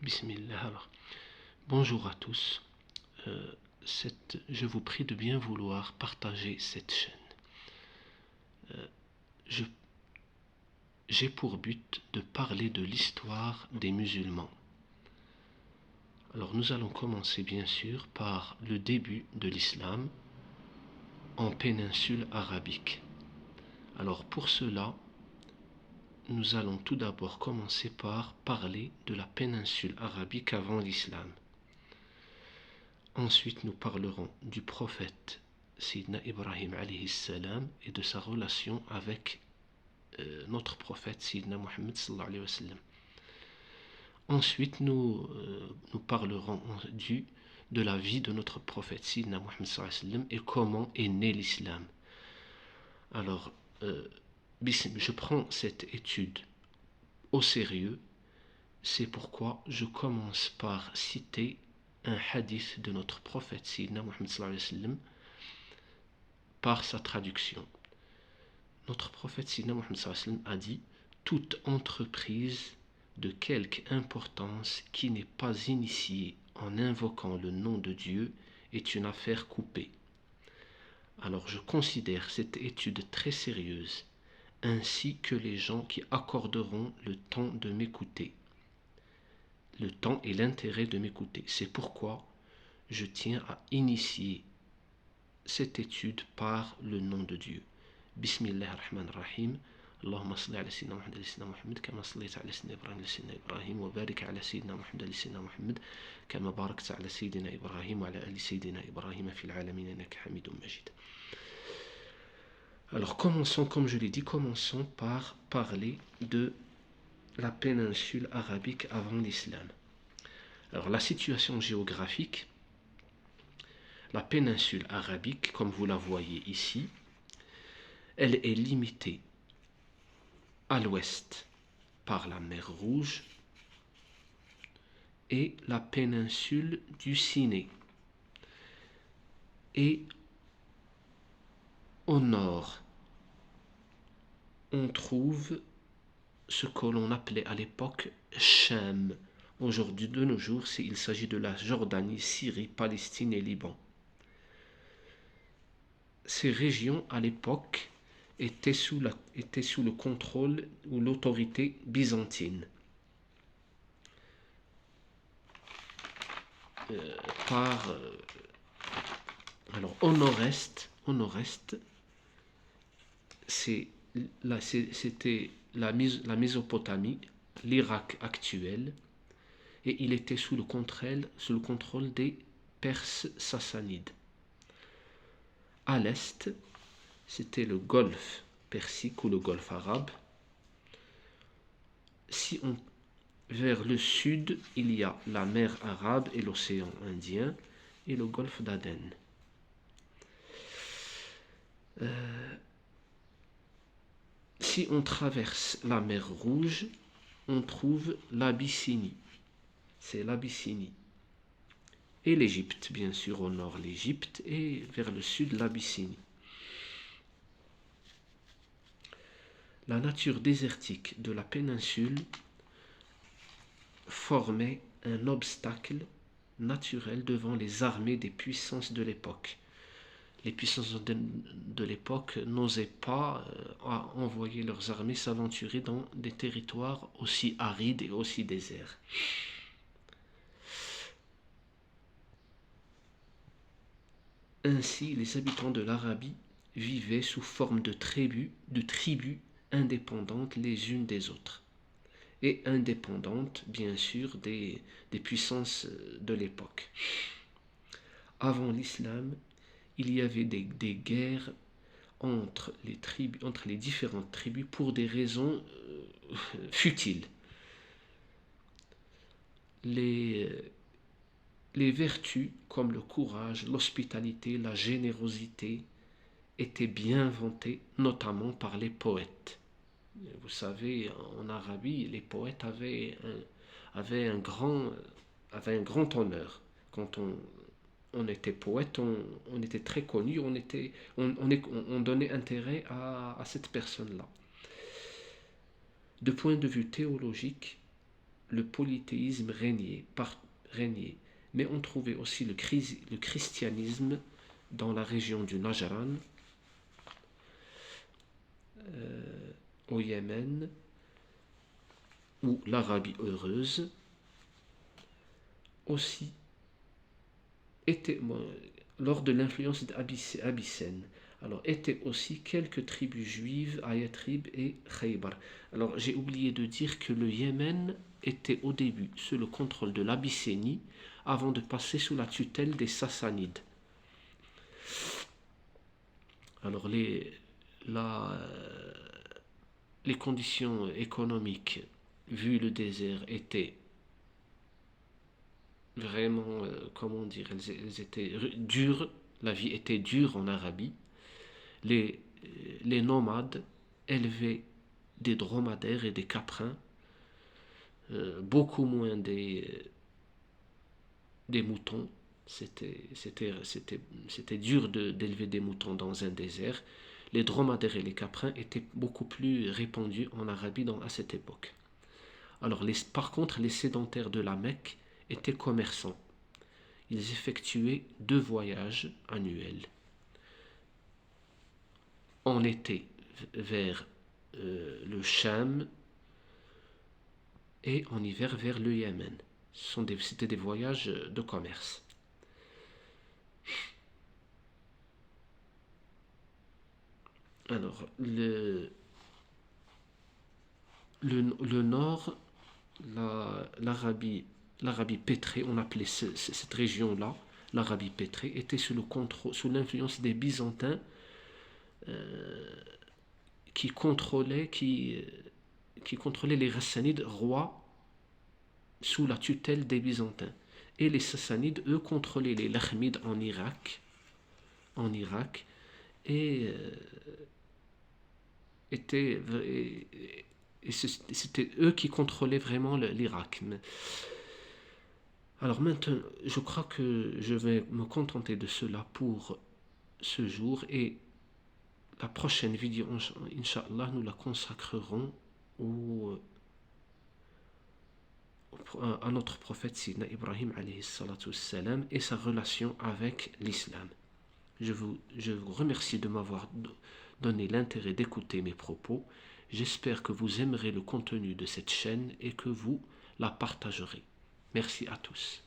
Bismillah. Alors, bonjour à tous. Je vous prie de bien vouloir partager cette chaîne. Je- J'ai pour but de parler de l'histoire des musulmans. Alors, nous allons commencer bien sûr par le début de l'islam en péninsule arabique. Alors, pour cela, nous allons tout d'abord commencer par parler de la péninsule arabique avant l'islam. Ensuite, nous parlerons du prophète Sayyidina Ibrahim alayhi salam et de sa relation avec notre prophète Sayyidina Muhammad sallallahu alayhi wa sallam. Ensuite, nous parlerons de la vie de notre prophète Sayyidina Muhammad sallallahu alayhi wa sallam et comment est né l'islam. Alors, je prends cette étude au sérieux, c'est pourquoi je commence par citer un hadith de notre prophète Sayyidina Muhammad sallallahu alayhi wa sallam par sa traduction. Notre prophète Sayyidina Muhammad sallallahu alayhi wa sallam a dit: toute entreprise de quelque importance qui n'est pas initiée en invoquant le nom de Dieu est une affaire coupée. Alors je considère cette étude très sérieuse, ainsi que les gens qui accorderont le temps de m'écouter. Le temps et l'intérêt de m'écouter. C'est pourquoi je tiens à initier cette étude par le nom de Dieu. Bismillah ar-Rahman ar-Rahim. اللهم صل على سيدنا محمد على سيدنا محمد كما صليت على سيدنا إبراهيم على سيدنا إبراهيم وبارك على سيدنا محمد على سيدنا محمد كما باركت على سيدنا إبراهيم وعلى آل سيدنا إبراهيم في العالمين إنك حميد مجيد. Alors commençons, comme je l'ai dit, commençons par parler de la péninsule arabique avant l'islam. Alors la situation géographique, la péninsule arabique, comme vous la voyez ici, elle est limitée à l'ouest par la mer Rouge et la péninsule du Sinaï. Et au nord, on trouve ce que l'on appelait à l'époque Cham. Aujourd'hui, de nos jours, il s'agit de la Jordanie, Syrie, Palestine et Liban. Ces régions, à l'époque, étaient sous le contrôle ou l'autorité byzantine. Alors, au nord-est, c'était la Mésopotamie, l'Irak actuel, et il était sous le contrôle des Perses sassanides. À l'est, c'était le golfe persique ou le golfe arabe. Vers le sud, il y a la mer Arabe et l'océan Indien et le golfe d'Aden. Si on traverse la mer Rouge, on trouve l'Abyssinie. C'est l'Abyssinie. Et l'Égypte, bien sûr, au nord l'Égypte et vers le sud l'Abyssinie. La nature désertique de la péninsule formait un obstacle naturel devant les armées des puissances de l'époque. Les puissances de l'époque n'osaient pas envoyer leurs armées s'aventurer dans des territoires aussi arides et aussi déserts. Ainsi, les habitants de l'Arabie vivaient sous forme de tribus indépendantes les unes des autres et indépendantes, bien sûr, des puissances de l'époque. Avant l'islam, il y avait des guerres entre les différentes tribus pour des raisons futiles. Les vertus comme le courage, l'hospitalité, la générosité étaient bien vantées, notamment par les poètes. Vous savez, en Arabie, les poètes avaient un grand honneur. Quand on était poète, on était très connu, on donnait intérêt à cette personne-là. De point de vue théologique, le polythéisme régnait. Mais on trouvait aussi le christianisme dans la région du Najran, au Yémen, ou l'Arabie heureuse, aussi était, lors de l'influence d'Abyssène. Alors, étaient aussi quelques tribus juives à Yatrib et Khaybar. Alors, j'ai oublié de dire que le Yémen était au début sous le contrôle de l'Abyssinie avant de passer sous la tutelle des Sassanides. Alors, les conditions économiques, vu le désert, étaient vraiment, comment dire, elles étaient dures. La vie était dure en Arabie. Les, les nomades élevaient des dromadaires et des caprins, beaucoup moins des moutons. C'était dur d'élever des moutons dans un désert. Les dromadaires et les caprins étaient beaucoup plus répandus en Arabie à cette époque. Alors, par contre, les sédentaires de la Mecque étaient commerçants. Ils effectuaient 2 voyages annuels. En été vers le Cham et en hiver vers le Yémen. C'était des voyages de commerce. Alors, le nord, l'Arabie pétrée, on appelait cette région-là, l'Arabie pétrée, était sous l'influence des Byzantins qui contrôlaient les Hassanides, rois sous la tutelle des Byzantins. Et les Sassanides, eux, contrôlaient les Lakhmides en Irak, et c'était eux qui contrôlaient vraiment l'Irak. Alors maintenant, je crois que je vais me contenter de cela pour ce jour, et la prochaine vidéo, Inch'Allah, nous la consacrerons à notre prophète Sidna Ibrahim alayhi salatu wassalam et sa relation avec l'islam. Je vous remercie de m'avoir donné l'intérêt d'écouter mes propos. J'espère que vous aimerez le contenu de cette chaîne et que vous la partagerez. Merci à tous.